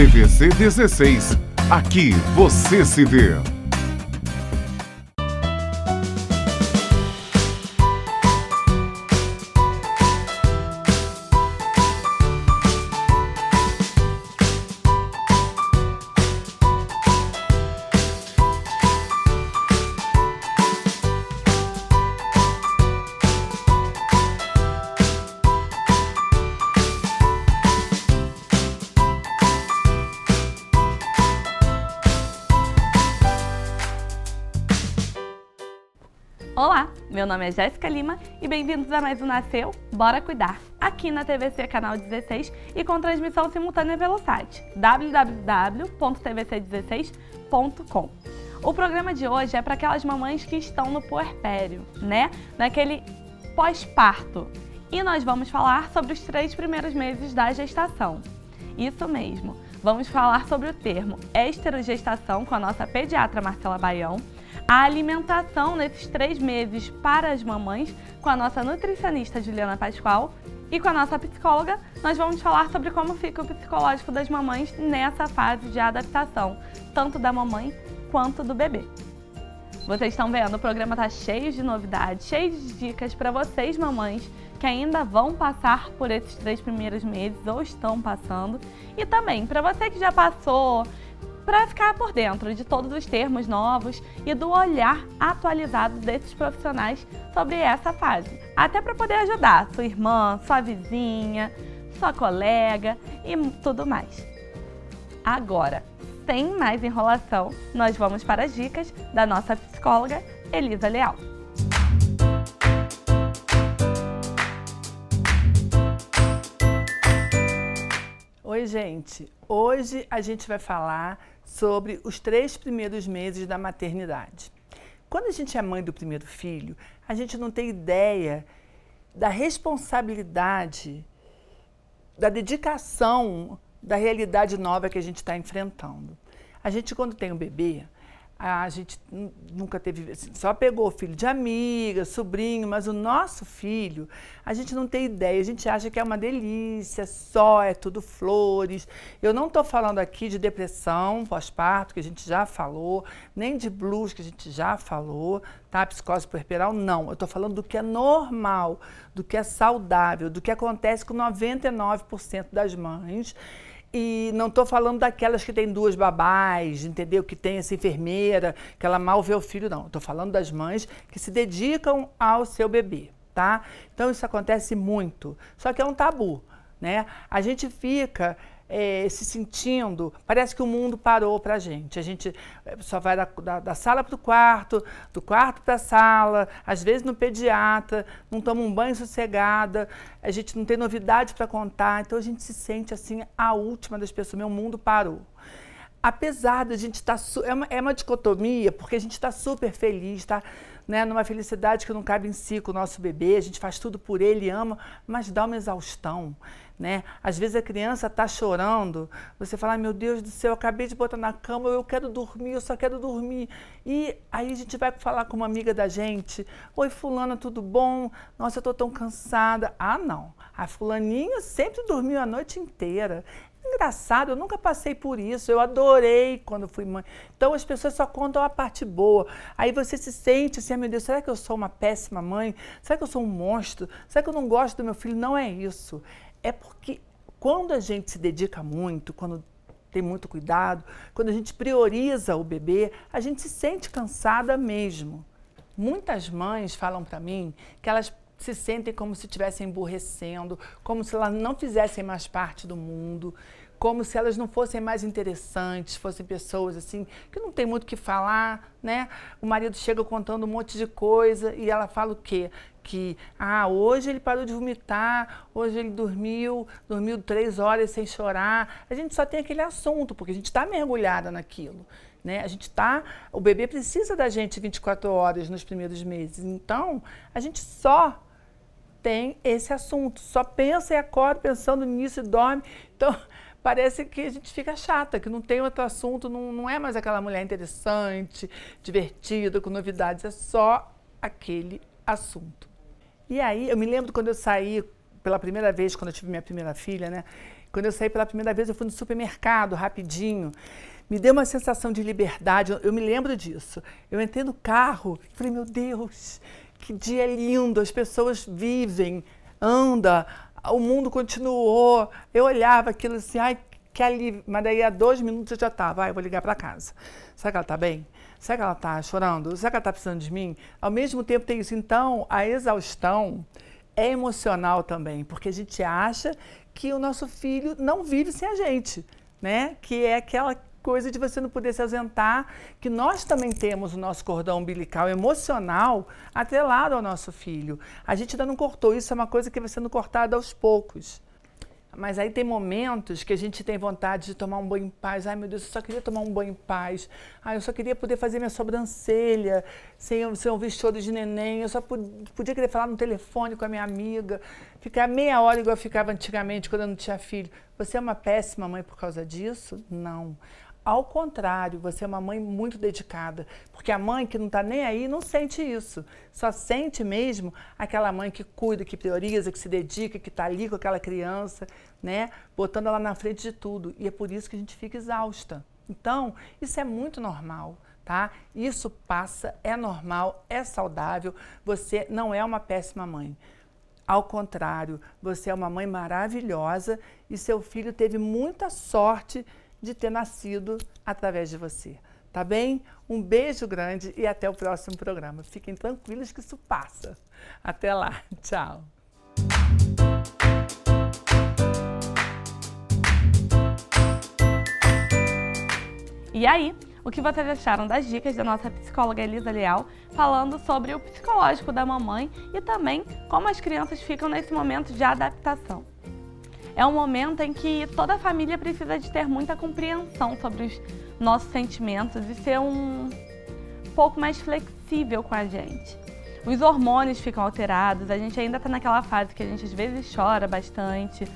TVC 16. Aqui você se vê. Olá, meu nome é Jéssica Lima e bem-vindos a mais um Nasceu, Bora Cuidar, aqui na TVC Canal 16 e com transmissão simultânea pelo site www.tvc16.com. O programa de hoje é para aquelas mamães que estão no puerpério, né? Naquele pós-parto. E nós vamos falar sobre os 3 primeiros meses da gestação. Isso mesmo, vamos falar sobre o termo esterogestação com a nossa pediatra Marcela Baião, a alimentação nesses 3 meses para as mamães com a nossa nutricionista Juliana Pascoal e com a nossa psicóloga nós vamos falar sobre como fica o psicológico das mamães nessa fase de adaptação, tanto da mamãe quanto do bebê. Vocês estão vendo, o programa está cheio de novidades, cheio de dicas para vocês mamães que ainda vão passar por esses 3 primeiros meses ou estão passando e também para você que já passou, para ficar por dentro de todos os termos novos e do olhar atualizado desses profissionais sobre essa fase. Até para poder ajudar sua irmã, sua vizinha, sua colega e tudo mais. Agora, sem mais enrolação, nós vamos para as dicas da nossa psicóloga Elisa Leal. Oi, gente! Hoje a gente vai falar sobre os 3 primeiros meses da maternidade. Quando a gente é mãe do primeiro filho, a gente não tem ideia da responsabilidade, da dedicação, da realidade nova que a gente está enfrentando. A gente, quando tem um bebê, a gente nunca teve, assim, só pegou filho de amiga, sobrinho, mas o nosso filho, a gente não tem ideia, a gente acha que é uma delícia, só é tudo flores. Eu não estou falando aqui de depressão pós-parto, que a gente já falou, nem de blues, que a gente já falou, tá? Psicose puerperal, não. Eu estou falando do que é normal, do que é saudável, do que acontece com 99% das mães. E não estou falando daquelas que têm 2 babás, entendeu? Que tem essa enfermeira, que ela mal vê o filho, não. Estou falando das mães que se dedicam ao seu bebê, tá? Então isso acontece muito, só que é um tabu, né? A gente fica se sentindo, parece que o mundo parou pra gente. A gente só vai da sala para o quarto, do quarto para a sala, às vezes no pediatra, não toma um banho sossegada, a gente não tem novidade para contar, então a gente se sente assim a última das pessoas, meu mundo parou. Apesar de a gente estar, é uma dicotomia, porque a gente está super feliz, está, né, numa felicidade que não cabe em si com o nosso bebê, a gente faz tudo por ele, ama, mas dá uma exaustão, né? Às vezes a criança está chorando, você fala, meu Deus do céu, eu acabei de botar na cama, eu quero dormir, eu só quero dormir. E aí a gente vai falar com uma amiga da gente, oi fulana, tudo bom? Nossa, eu estou tão cansada. Ah não, a fulaninha sempre dormiu a noite inteira. Engraçado, eu nunca passei por isso, eu adorei quando fui mãe. Então as pessoas só contam a parte boa. Aí você se sente assim, ah, meu Deus, será que eu sou uma péssima mãe? Será que eu sou um monstro? Será que eu não gosto do meu filho? Não é isso. É porque quando a gente se dedica muito, quando tem muito cuidado, quando a gente prioriza o bebê, a gente se sente cansada mesmo. Muitas mães falam para mim que elas se sentem como se estivessem emburrecendo, como se elas não fizessem mais parte do mundo, como se elas não fossem mais interessantes, fossem pessoas assim, que não tem muito o que falar, né? O marido chega contando um monte de coisa e ela fala o quê? Que, hoje ele parou de vomitar, hoje ele dormiu 3 horas sem chorar. A gente só tem aquele assunto, porque a gente está mergulhada naquilo. Né? O bebê precisa da gente 24 horas nos primeiros meses, então a gente só tem esse assunto, só pensa e acorda pensando nisso e dorme, então parece que a gente fica chata, que não tem outro assunto, não é mais aquela mulher interessante, divertida, com novidades, é só aquele assunto. E aí, eu me lembro quando eu saí pela primeira vez, quando eu tive minha primeira filha, né? Quando eu saí pela primeira vez, eu fui no supermercado, rapidinho. Me deu uma sensação de liberdade, eu me lembro disso. Eu entrei no carro e falei, meu Deus, que dia lindo, as pessoas vivem, andam, o mundo continuou. Eu olhava aquilo assim, ai, que alívio. Mas daí, há 2 minutos eu já estava, eu vou ligar para casa. Será que ela está bem? Será que ela está chorando? Será que ela está precisando de mim? Ao mesmo tempo tem isso. Então, a exaustão é emocional também, porque a gente acha que o nosso filho não vive sem a gente, né? Que é aquela coisa de você não poder se ausentar, que nós também temos o nosso cordão umbilical emocional atrelado ao nosso filho. A gente ainda não cortou, isso é uma coisa que vai sendo cortada aos poucos. Mas aí tem momentos que a gente tem vontade de tomar um banho em paz. Ai, meu Deus, eu só queria tomar um banho em paz. Ai, eu só queria poder fazer minha sobrancelha sem um vestido de neném. Eu só podia querer falar no telefone com a minha amiga. Ficar meia hora igual eu ficava antigamente quando eu não tinha filho. Você é uma péssima mãe por causa disso? Não. Ao contrário, você é uma mãe muito dedicada, porque a mãe que não está nem aí não sente isso, só sente mesmo aquela mãe que cuida, que prioriza, que se dedica, que está ali com aquela criança, né, botando ela na frente de tudo, e é por isso que a gente fica exausta. Então, isso é muito normal, tá? Isso passa, é normal, é saudável, você não é uma péssima mãe. Ao contrário, você é uma mãe maravilhosa e seu filho teve muita sorte de ter nascido através de você, tá bem? Um beijo grande e até o próximo programa. Fiquem tranquilos que isso passa. Até lá, tchau! E aí, o que vocês acharam das dicas da nossa psicóloga Elisa Leal, falando sobre o psicológico da mamãe e também como as crianças ficam nesse momento de adaptação? É um momento em que toda a família precisa de ter muita compreensão sobre os nossos sentimentos e ser um pouco mais flexível com a gente. Os hormônios ficam alterados, a gente ainda está naquela fase que a gente às vezes chora bastante,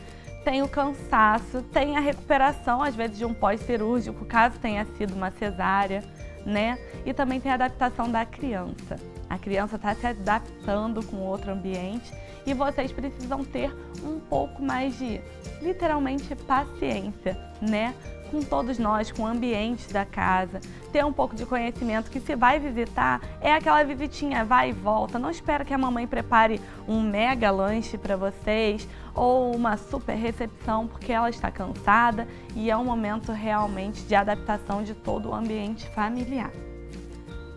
tem o cansaço, tem a recuperação às vezes de um pós-cirúrgico, caso tenha sido uma cesárea, né? E também tem a adaptação da criança. A criança está se adaptando com outro ambiente e vocês precisam ter um pouco mais de, literalmente, paciência, né? Com todos nós, com o ambiente da casa, ter um pouco de conhecimento que se vai visitar, é aquela visitinha, vai e volta. Não espera que a mamãe prepare um mega lanche para vocês ou uma super recepção, porque ela está cansada e é um momento realmente de adaptação de todo o ambiente familiar.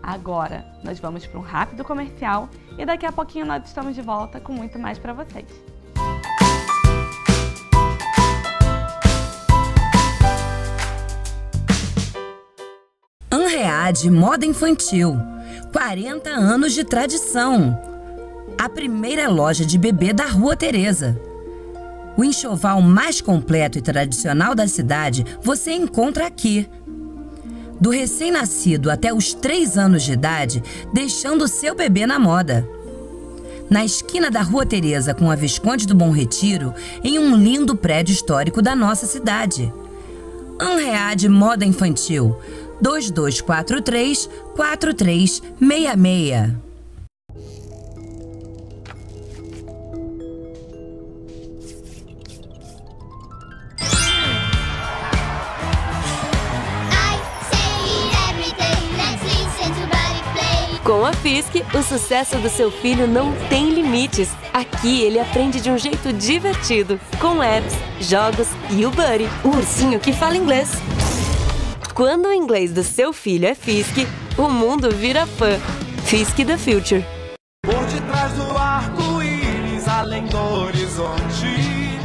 Agora, nós vamos para um rápido comercial e daqui a pouquinho nós estamos de volta com muito mais para vocês. Anread Moda Infantil, 40 anos de tradição. A primeira loja de bebê da Rua Teresa. O enxoval mais completo e tradicional da cidade você encontra aqui. Do recém-nascido até os 3 anos de idade, deixando o seu bebê na moda. Na esquina da Rua Teresa com a Visconde do Bom Retiro, em um lindo prédio histórico da nossa cidade. Anread Moda Infantil, 2243-4366. Com a Fisk, o sucesso do seu filho não tem limites. Aqui ele aprende de um jeito divertido, com apps, jogos e o Buddy, o ursinho que fala inglês. Quando o inglês do seu filho é Fisk, o mundo vira fã. Fisk the Future. Por detrás do arco-íris, além do horizonte,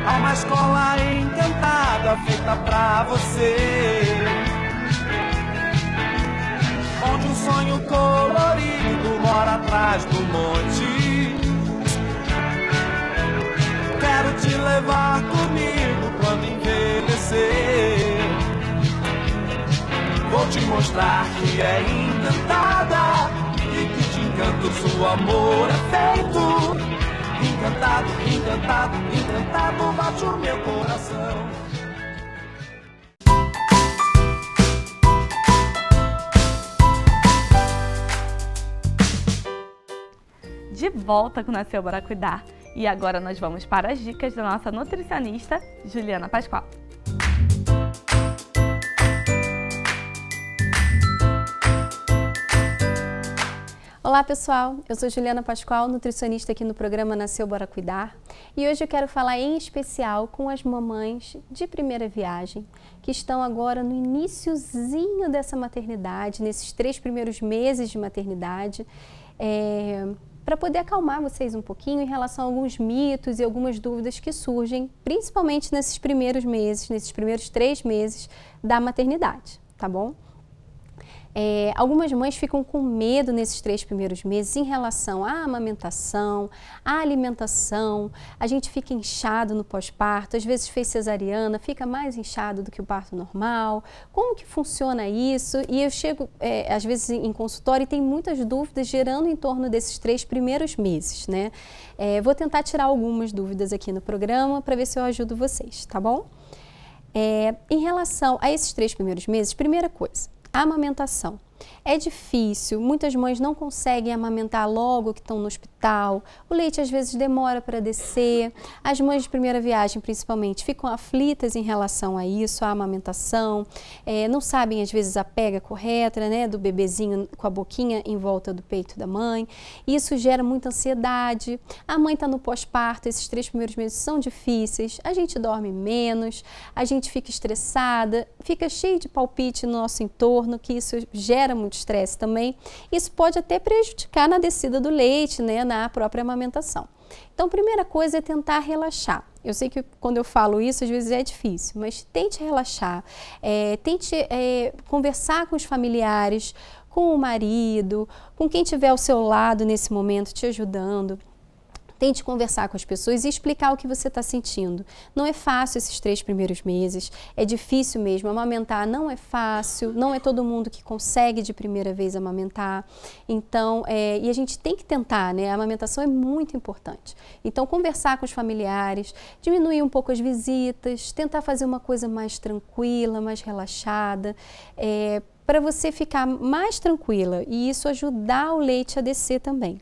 há uma escola encantada feita pra você, onde um sonho colorido mora atrás do monte. Quero te levar comigo quando envelhecer. Vou te mostrar que é encantada e que de encantos o amor é feito. Encantado, encantado, encantado bate o meu coração. De volta com Nasceu Bora Cuidar. E agora nós vamos para as dicas da nossa nutricionista, Juliana Pascoal. Olá pessoal, eu sou Juliana Pascoal, nutricionista aqui no programa Nasceu Bora Cuidar, e hoje eu quero falar em especial com as mamães de primeira viagem que estão agora no iniciozinho dessa maternidade, nesses 3 primeiros meses de maternidade, para poder acalmar vocês um pouquinho em relação a alguns mitos e algumas dúvidas que surgem, principalmente nesses primeiros meses, nesses primeiros 3 meses da maternidade, tá bom? Algumas mães ficam com medo nesses 3 primeiros meses em relação à amamentação, à alimentação. A gente fica inchado no pós-parto, às vezes fez cesariana, fica mais inchado do que o parto normal. Como que funciona isso? E eu chego, às vezes, em consultório e tem muitas dúvidas gerando em torno desses 3 primeiros meses, né? Vou tentar tirar algumas dúvidas aqui no programa para ver se eu ajudo vocês, tá bom? Em relação a esses 3 primeiros meses, primeira coisa, a amamentação. É difícil, muitas mães não conseguem amamentar logo que estão no hospital, o leite às vezes demora para descer, as mães de primeira viagem principalmente ficam aflitas em relação a isso, a amamentação, não sabem às vezes a pega correta, né, do bebezinho com a boquinha em volta do peito da mãe, isso gera muita ansiedade, a mãe está no pós-parto, esses 3 primeiros meses são difíceis, a gente dorme menos, a gente fica estressada, fica cheio de palpite no nosso entorno, que isso gera muito estresse também. Isso pode até prejudicar na descida do leite, né, na própria amamentação. Então, primeira coisa é tentar relaxar. Eu sei que quando eu falo isso, às vezes é difícil, mas tente relaxar, tente conversar com os familiares, com o marido, com quem estiver ao seu lado nesse momento, te ajudando. Tente conversar com as pessoas e explicar o que você está sentindo. Não é fácil esses 3 primeiros meses, é difícil mesmo. Amamentar não é fácil, não é todo mundo que consegue de primeira vez amamentar. Então, e a gente tem que tentar, né? A amamentação é muito importante. Então, conversar com os familiares, diminuir um pouco as visitas, tentar fazer uma coisa mais tranquila, mais relaxada, para você ficar mais tranquila e isso ajudar o leite a descer também.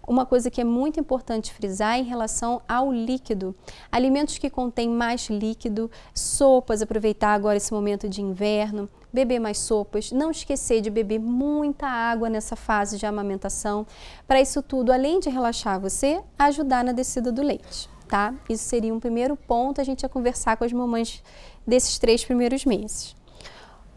Uma coisa que é muito importante frisar em relação ao líquido, alimentos que contêm mais líquido, sopas, aproveitar agora esse momento de inverno, beber mais sopas, não esquecer de beber muita água nessa fase de amamentação, para isso tudo, além de relaxar você, ajudar na descida do leite, tá? Isso seria um primeiro ponto, a gente ia conversar com as mamães desses 3 primeiros meses.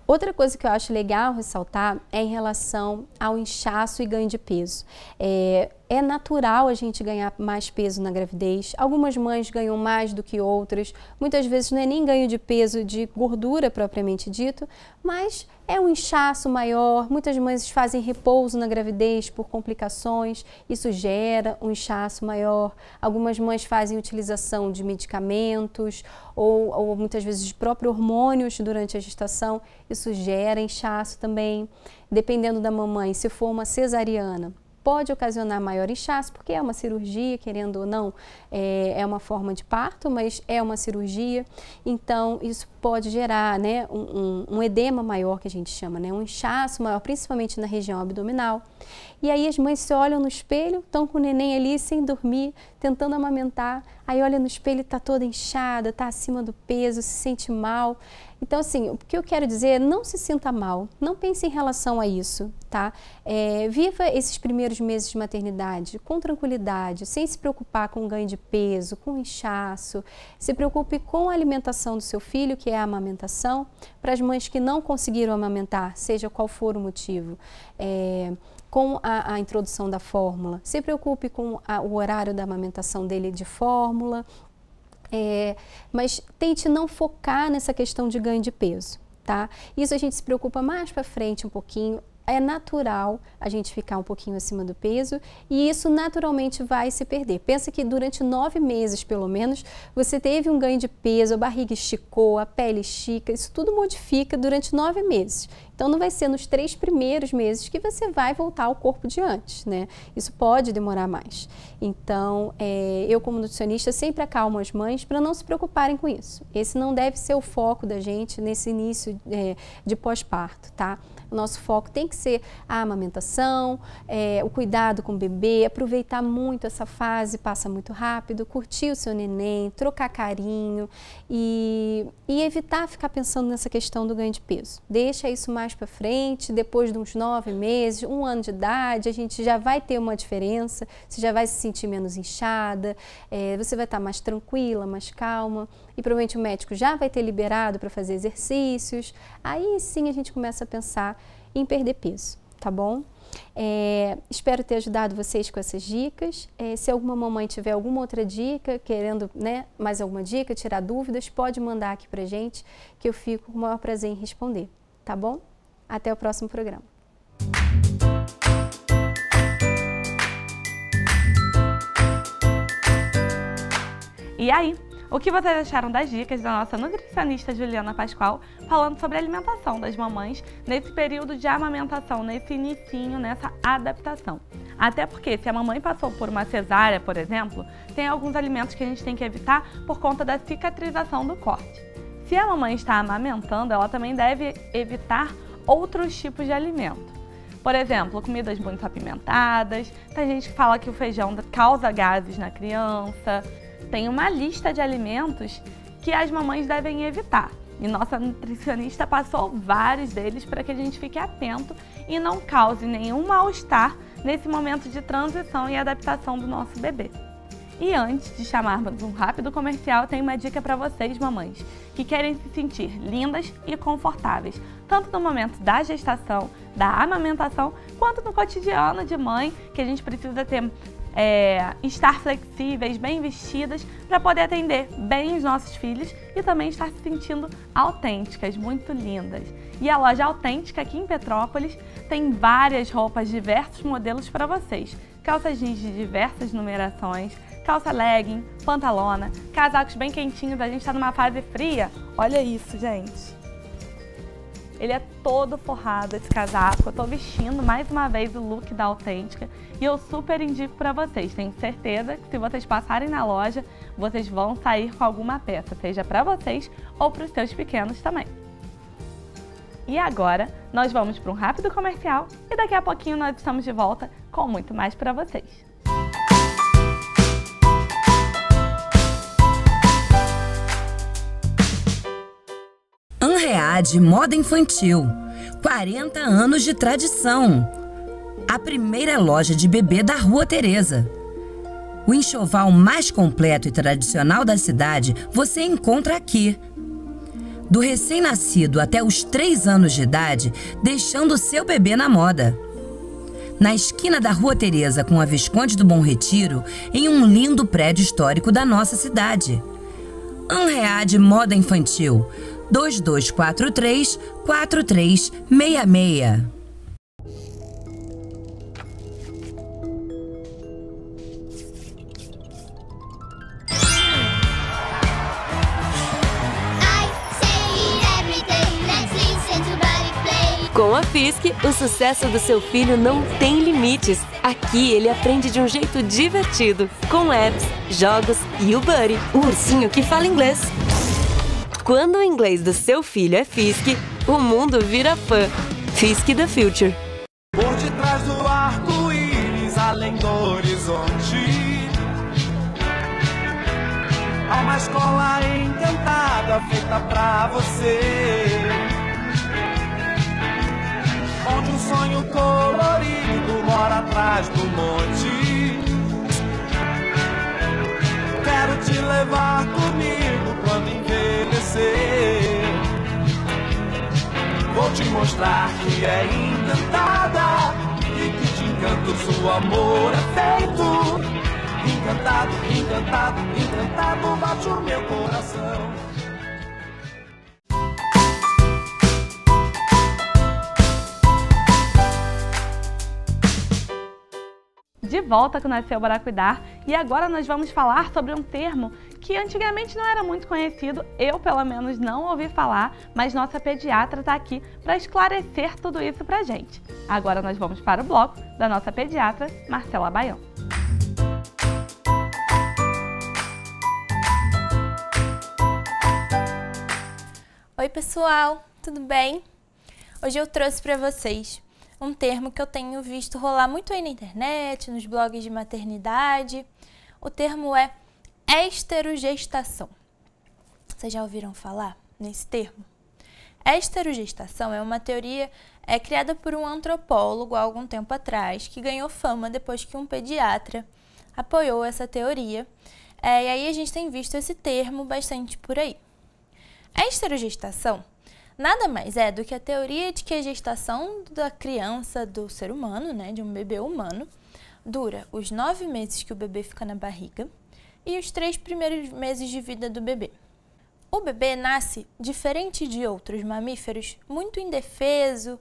Outra coisa que eu acho legal ressaltar é em relação ao inchaço e ganho de peso. É natural a gente ganhar mais peso na gravidez, algumas mães ganham mais do que outras, muitas vezes não é nem ganho de peso de gordura propriamente dito, mas é um inchaço maior, muitas mães fazem repouso na gravidez por complicações, isso gera um inchaço maior, algumas mães fazem utilização de medicamentos ou muitas vezes de próprios hormônios durante a gestação, isso gera inchaço também, dependendo da mamãe, se for uma cesariana, pode ocasionar maior inchaço, porque é uma cirurgia, querendo ou não, é uma forma de parto, mas é uma cirurgia, então isso pode gerar, né, um edema maior, que a gente chama, né, um inchaço maior, principalmente na região abdominal. E aí as mães se olham no espelho, estão com o neném ali sem dormir, tentando amamentar, aí olha no espelho, está toda inchada, está acima do peso, se sente mal. Então, assim, o que eu quero dizer é não se sinta mal, não pense em relação a isso, tá? Viva esses primeiros meses de maternidade com tranquilidade, sem se preocupar com ganho de peso, com inchaço, se preocupe com a alimentação do seu filho, que é a amamentação, para as mães que não conseguiram amamentar, seja qual for o motivo, com a introdução da fórmula, se preocupe com o horário da amamentação dele de fórmula, mas tente não focar nessa questão de ganho de peso, tá? Isso a gente se preocupa mais para frente um pouquinho, é natural a gente ficar um pouquinho acima do peso e isso naturalmente vai se perder. Pensa que durante 9 meses, pelo menos, você teve um ganho de peso, a barriga esticou, a pele estica, isso tudo modifica durante 9 meses. Então, Então não vai ser nos 3 primeiros meses que você vai voltar ao corpo de antes, né? Isso pode demorar mais. Então, eu como nutricionista sempre acalmo as mães para não se preocuparem com isso. Esse não deve ser o foco da gente nesse início de pós-parto, tá? O nosso foco tem que ser a amamentação, o cuidado com o bebê, aproveitar muito essa fase, passa muito rápido, curtir o seu neném, trocar carinho e evitar ficar pensando nessa questão do ganho de peso. Deixa isso mais para frente, depois de uns 9 meses, 1 ano de idade, a gente já vai ter uma diferença, você já vai se sentir menos inchada, você vai estar mais tranquila, mais calma e provavelmente o médico já vai ter liberado para fazer exercícios. Aí sim a gente começa a pensar em perder peso, tá bom? Espero ter ajudado vocês com essas dicas. Se alguma mamãe tiver alguma outra dica, querendo, né, mais alguma dica, tirar dúvidas, pode mandar aqui pra gente, que eu fico com o maior prazer em responder, tá bom? Até o próximo programa. E aí? O que vocês acharam das dicas da nossa nutricionista Juliana Pascoal, falando sobre a alimentação das mamães nesse período de amamentação, nesse inicinho, nessa adaptação? Até porque se a mamãe passou por uma cesárea, por exemplo, tem alguns alimentos que a gente tem que evitar por conta da cicatrização do corte. Se a mamãe está amamentando, ela também deve evitar outros tipos de alimento. Por exemplo, comidas muito apimentadas, tem gente que fala que o feijão causa gases na criança. Tem uma lista de alimentos que as mamães devem evitar. E nossa nutricionista passou vários deles para que a gente fique atento e não cause nenhum mal-estar nesse momento de transição e adaptação do nosso bebê. E antes de chamarmos um rápido comercial, tem uma dica para vocês, mamães, que querem se sentir lindas e confortáveis, tanto no momento da gestação, da amamentação, quanto no cotidiano de mãe, que a gente precisa ter estar flexíveis, bem vestidas, para poder atender bem os nossos filhos e também estar se sentindo autênticas, muito lindas. E a loja Autêntica aqui em Petrópolis tem várias roupas, diversos modelos para vocês. Calças jeans de diversas numerações, calça legging, pantalona, casacos bem quentinhos, a gente está numa fase fria. Olha isso, gente! Ele é todo forrado, esse casaco. Eu tô vestindo mais uma vez o look da Autêntica e eu super indico para vocês. Tenho certeza que se vocês passarem na loja, vocês vão sair com alguma peça, seja para vocês ou para os seus pequenos também. E agora, nós vamos para um rápido comercial e daqui a pouquinho nós estamos de volta com muito mais para vocês. Anread Moda Infantil, 40 anos de tradição. A primeira loja de bebê da Rua Teresa. O enxoval mais completo e tradicional da cidade você encontra aqui. Do recém-nascido até os 3 anos de idade, deixando seu bebê na moda. Na esquina da Rua Teresa com a Visconde do Bom Retiro, em um lindo prédio histórico da nossa cidade. Anread Moda Infantil, 2243-4366. Com a Fisk, o sucesso do seu filho não tem limites. Aqui ele aprende de um jeito divertido, com apps, jogos e o Buddy, o ursinho que fala inglês. Quando o inglês do seu filho é Fisk, o mundo vira fã. Fisk the Future. Por detrás do arco-íris, além do horizonte, há uma escola encantada feita pra você, onde um sonho colorido mora atrás do monte. Quero te levar comigo quando envelhecer. Vou te mostrar que é encantada e que de encanto seu amor é feito. Encantado, encantado, encantado bate o meu coração. De volta com o Nasceu para Cuidar e agora nós vamos falar sobre um termo que antigamente não era muito conhecido, eu pelo menos não ouvi falar, mas nossa pediatra está aqui para esclarecer tudo isso pra gente. Agora nós vamos para o bloco da nossa pediatra, Marcela Baião. Oi pessoal, tudo bem? Hoje eu trouxe para vocês um termo que eu tenho visto rolar muito aí na internet, nos blogs de maternidade. O termo é esterogestação. Vocês já ouviram falar nesse termo? Esterogestação é uma teoria criada por um antropólogo há algum tempo atrás, que ganhou fama depois que um pediatra apoiou essa teoria. E aí a gente tem visto esse termo bastante por aí. A esterogestação nada mais é do que a teoria de que a gestação da criança, do ser humano, né, de um bebê humano, dura os 9 meses que o bebê fica na barriga e os 3 primeiros meses de vida do bebê. O bebê nasce, diferente de outros mamíferos, muito indefeso,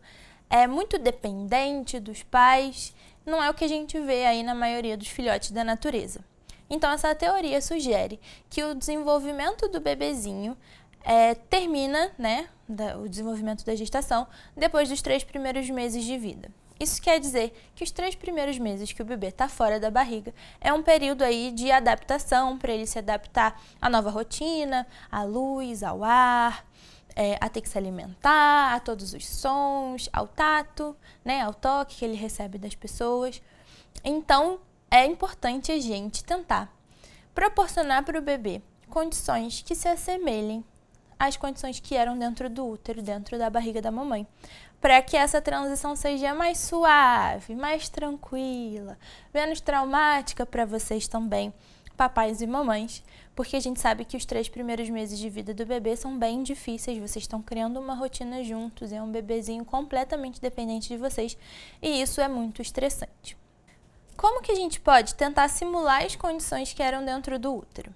muito dependente dos pais, não é o que a gente vê aí na maioria dos filhotes da natureza. Então, essa teoria sugere que o desenvolvimento do bebezinho termina, né, o desenvolvimento da gestação, depois dos 3 primeiros meses de vida. Isso quer dizer que os 3 primeiros meses que o bebê está fora da barriga é um período aí de adaptação, para ele se adaptar à nova rotina, à luz, ao ar, a ter que se alimentar, a todos os sons, ao tato, né, ao toque que ele recebe das pessoas. Então, é importante a gente tentar proporcionar para o bebê condições que se assemelhem às condições que eram dentro do útero, dentro da barriga da mamãe, para que essa transição seja mais suave, mais tranquila, menos traumática para vocês também, papais e mamães, porque a gente sabe que os 3 primeiros meses de vida do bebê são bem difíceis, vocês estão criando uma rotina juntos, é um bebezinho completamente dependente de vocês e isso é muito estressante. Como que a gente pode tentar simular as condições que eram dentro do útero?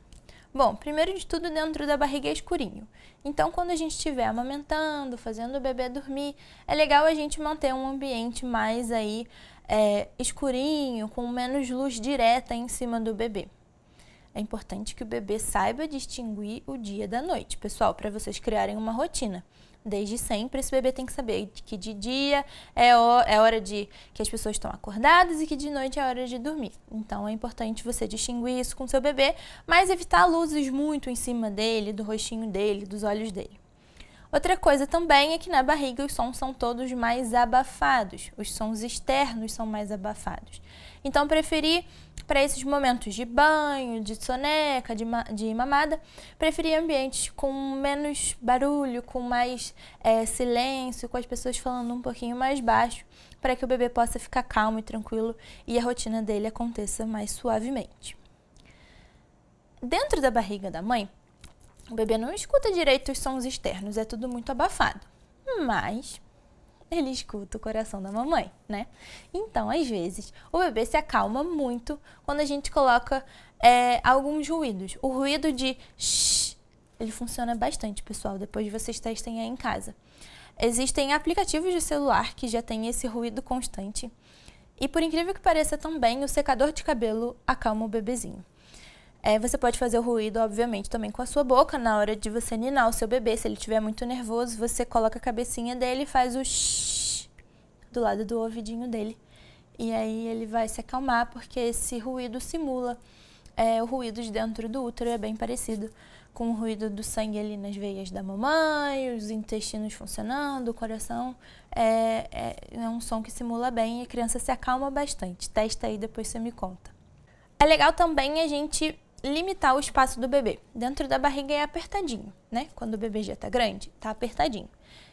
Bom, primeiro de tudo, dentro da barriga é escurinho. Então, quando a gente estiver amamentando, fazendo o bebê dormir, é legal a gente manter um ambiente mais aí escurinho, com menos luz direta em cima do bebê. É importante que o bebê saiba distinguir o dia da noite, pessoal, para vocês criarem uma rotina. Desde sempre, esse bebê tem que saber que de dia é hora de que as pessoas estão acordadas e que de noite é hora de dormir. Então, é importante você distinguir isso com seu bebê, mas evitar luzes muito em cima dele, do rostinho dele, dos olhos dele. Outra coisa também é que na barriga os sons são todos mais abafados, os sons externos são mais abafados. Então, preferir para esses momentos de banho, de soneca, de mamada, preferir ambientes com menos barulho, com mais silêncio, com as pessoas falando um pouquinho mais baixo, para que o bebê possa ficar calmo e tranquilo e a rotina dele aconteça mais suavemente. Dentro da barriga da mãe, o bebê não escuta direito os sons externos, é tudo muito abafado, mas ele escuta o coração da mamãe, né? Então, às vezes, o bebê se acalma muito quando a gente coloca alguns ruídos. O ruído de shh, ele funciona bastante, pessoal, depois vocês testem aí em casa. Existem aplicativos de celular que já tem esse ruído constante. E, por incrível que pareça também, o secador de cabelo acalma o bebezinho. Você pode fazer o ruído, obviamente, também com a sua boca. Na hora de você ninar o seu bebê, se ele estiver muito nervoso, você coloca a cabecinha dele e faz o shhh do lado do ouvidinho dele. E aí ele vai se acalmar, porque esse ruído simula o ruído de dentro do útero, é bem parecido com o ruído do sangue ali nas veias da mamãe, os intestinos funcionando, o coração. É um som que simula bem e a criança se acalma bastante. Testa aí, depois você me conta. É legal também a gente limitar o espaço do bebê. Dentro da barriga é apertadinho, né? Quando o bebê já tá grande, tá apertadinho.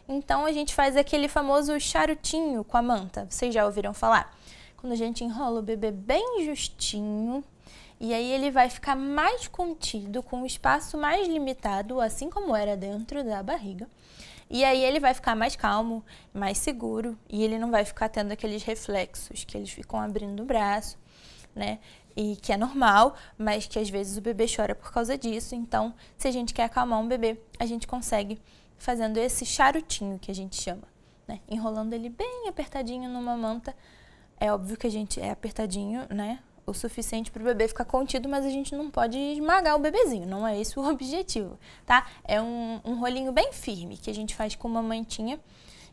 Então, a gente faz aquele famoso charutinho com a manta. Vocês já ouviram falar? Quando a gente enrola o bebê bem justinho, e aí ele vai ficar mais contido, com o espaço mais limitado, assim como era dentro da barriga. E aí ele vai ficar mais calmo, mais seguro, e ele não vai ficar tendo aqueles reflexos que eles ficam abrindo o braço, né? E que é normal, mas que às vezes o bebê chora por causa disso. Então, se a gente quer acalmar um bebê, a gente consegue fazendo esse charutinho que a gente chama, né? Enrolando ele bem apertadinho numa manta. É óbvio que a gente apertadinho, né? o suficiente para o bebê ficar contido, mas a gente não pode esmagar o bebezinho, não é esse o objetivo, tá? É um rolinho bem firme que a gente faz com uma mantinha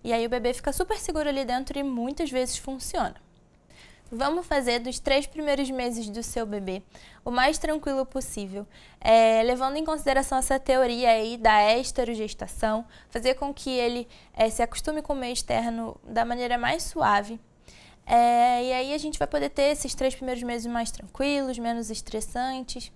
e aí o bebê fica super seguro ali dentro e muitas vezes funciona. Vamos fazer dos 3 primeiros meses do seu bebê o mais tranquilo possível, levando em consideração essa teoria aí da esterogestação, fazer com que ele se acostume com o meio externo da maneira mais suave. E aí a gente vai poder ter esses 3 primeiros meses mais tranquilos, menos estressantes.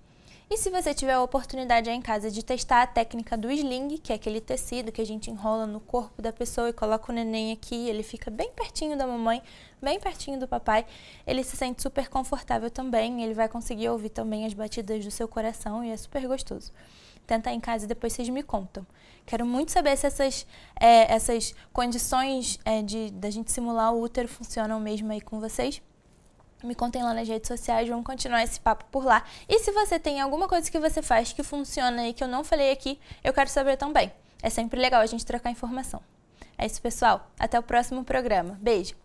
E se você tiver a oportunidade aí em casa de testar a técnica do sling, que é aquele tecido que a gente enrola no corpo da pessoa e coloca o neném aqui, ele fica bem pertinho da mamãe, bem pertinho do papai, ele se sente super confortável também, ele vai conseguir ouvir também as batidas do seu coração e é super gostoso. Tenta em casa e depois vocês me contam. Quero muito saber se essas condições da gente simular o útero funcionam mesmo aí com vocês. Me contem lá nas redes sociais, vamos continuar esse papo por lá. E se você tem alguma coisa que você faz que funciona e que eu não falei aqui, eu quero saber também. É sempre legal a gente trocar informação. É isso, pessoal. Até o próximo programa. Beijo!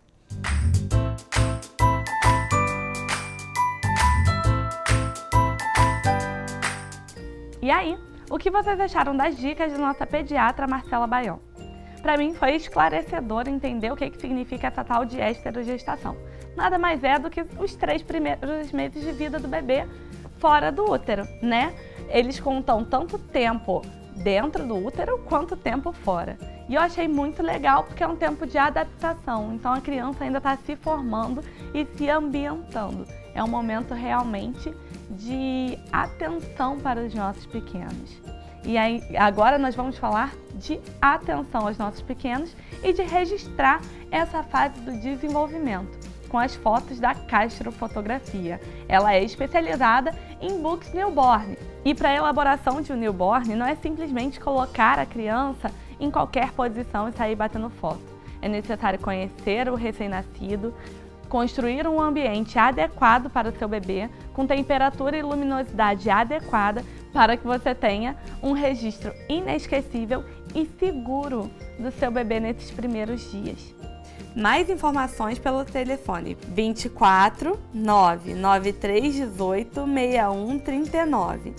E aí, o que vocês acharam das dicas de nossa pediatra Marcela Baião? Para mim foi esclarecedor entender o que significa essa tal de esterogestação. Nada mais é do que os 3 primeiros meses de vida do bebê fora do útero, né? Eles contam tanto tempo dentro do útero quanto tempo fora. E eu achei muito legal porque é um tempo de adaptação, então a criança ainda está se formando e se ambientando. É um momento realmente de atenção para os nossos pequenos. E aí, agora nós vamos falar de atenção aos nossos pequenos e de registrar essa fase do desenvolvimento com as fotos da Castro Fotografia. Ela é especializada em books newborn. E para a elaboração de um newborn não é simplesmente colocar a criança em qualquer posição e sair batendo foto. É necessário conhecer o recém-nascido, construir um ambiente adequado para o seu bebê, com temperatura e luminosidade adequada, para que você tenha um registro inesquecível e seguro do seu bebê nesses primeiros dias. Mais informações pelo telefone 24 993 18 61 39.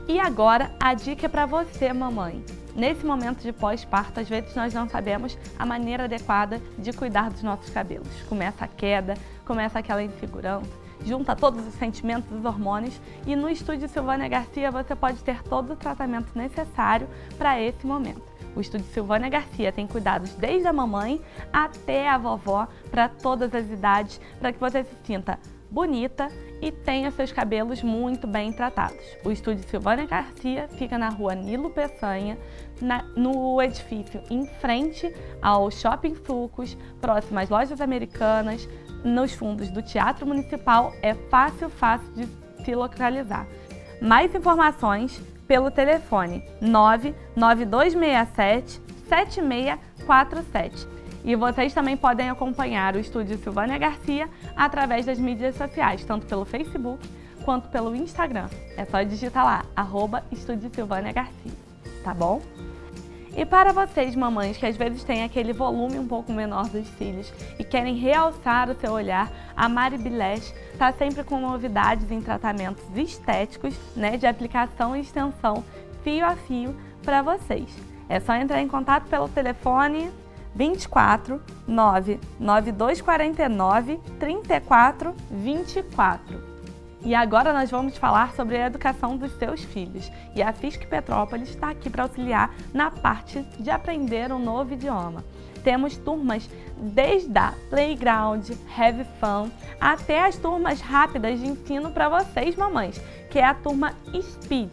E agora a dica é para você, mamãe. Nesse momento de pós-parto, às vezes nós não sabemos a maneira adequada de cuidar dos nossos cabelos. Começa a queda, começa aquela insegurança, junta todos os sentimentos dos hormônios e no Estúdio Silvânia Garcia você pode ter todo o tratamento necessário para esse momento. O Estúdio Silvânia Garcia tem cuidados desde a mamãe até a vovó, para todas as idades, para que você se sinta bonita e tenha seus cabelos muito bem tratados. O Estúdio Silvânia Garcia fica na rua Nilo Peçanha, no edifício em frente ao Shopping Sucos, próximo às lojas americanas, nos fundos do Teatro Municipal. É fácil de se localizar. Mais informações pelo telefone 99267 7647. E vocês também podem acompanhar o Estúdio Silvânia Garcia através das mídias sociais, tanto pelo Facebook quanto pelo Instagram. É só digitar lá, @Estúdio Silvânia Garcia, tá bom? E para vocês, mamães, que às vezes têm aquele volume um pouco menor dos cílios e querem realçar o seu olhar, a Mari Bilesh está sempre com novidades em tratamentos estéticos, né, de aplicação e extensão fio a fio para vocês. É só entrar em contato pelo telefone 24 99249 34 24. E agora nós vamos falar sobre a educação dos seus filhos. E a Fiesc Petrópolis está aqui para auxiliar na parte de aprender um novo idioma. Temos turmas desde a Playground, Have Fun, até as turmas rápidas de ensino para vocês, mamães, que é a turma Speed,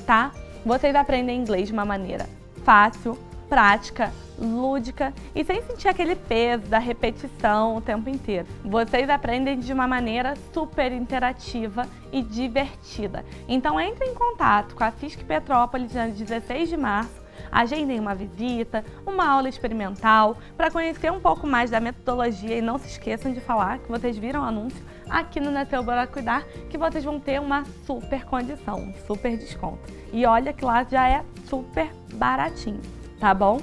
tá? Vocês aprendem inglês de uma maneira fácil, prática, lúdica e sem sentir aquele peso da repetição o tempo inteiro. Vocês aprendem de uma maneira super interativa e divertida. Então entre em contato com a Fiesc Petrópolis no 16 de março, agendem uma visita, uma aula experimental para conhecer um pouco mais da metodologia e não se esqueçam de falar que vocês viram o anúncio aqui no Nasceu Bora Cuidar, que vocês vão ter uma super condição, um super desconto. E olha que lá já é super baratinho, tá bom?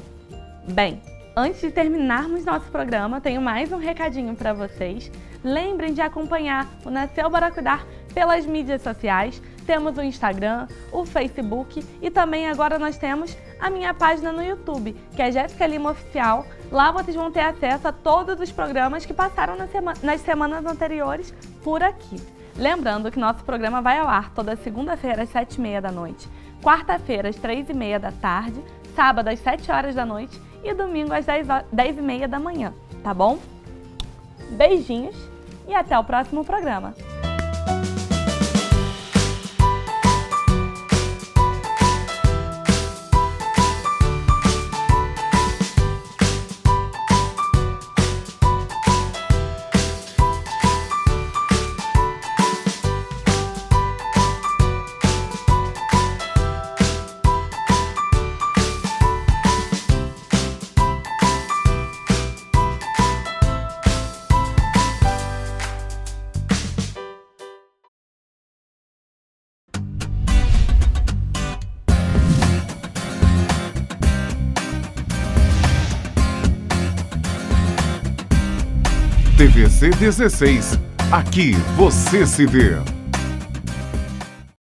Bem, Antes de terminarmos nosso programa, tenho mais um recadinho para vocês. Lembrem de acompanhar o Nasceu para Cuidar pelas mídias sociais. Temos o Instagram, o Facebook e também agora nós temos a minha página no YouTube, que é Jéssica Lima Oficial. Lá vocês vão ter acesso a todos os programas que passaram nas semanas anteriores por aqui. Lembrando que nosso programa vai ao ar toda segunda-feira às 7h30 da noite, quarta-feira às 3h30 da tarde, sábado às 7 horas da noite e domingo às 10h30 da manhã, tá bom? Beijinhos e até o próximo programa. TVC 16. Aqui você se vê.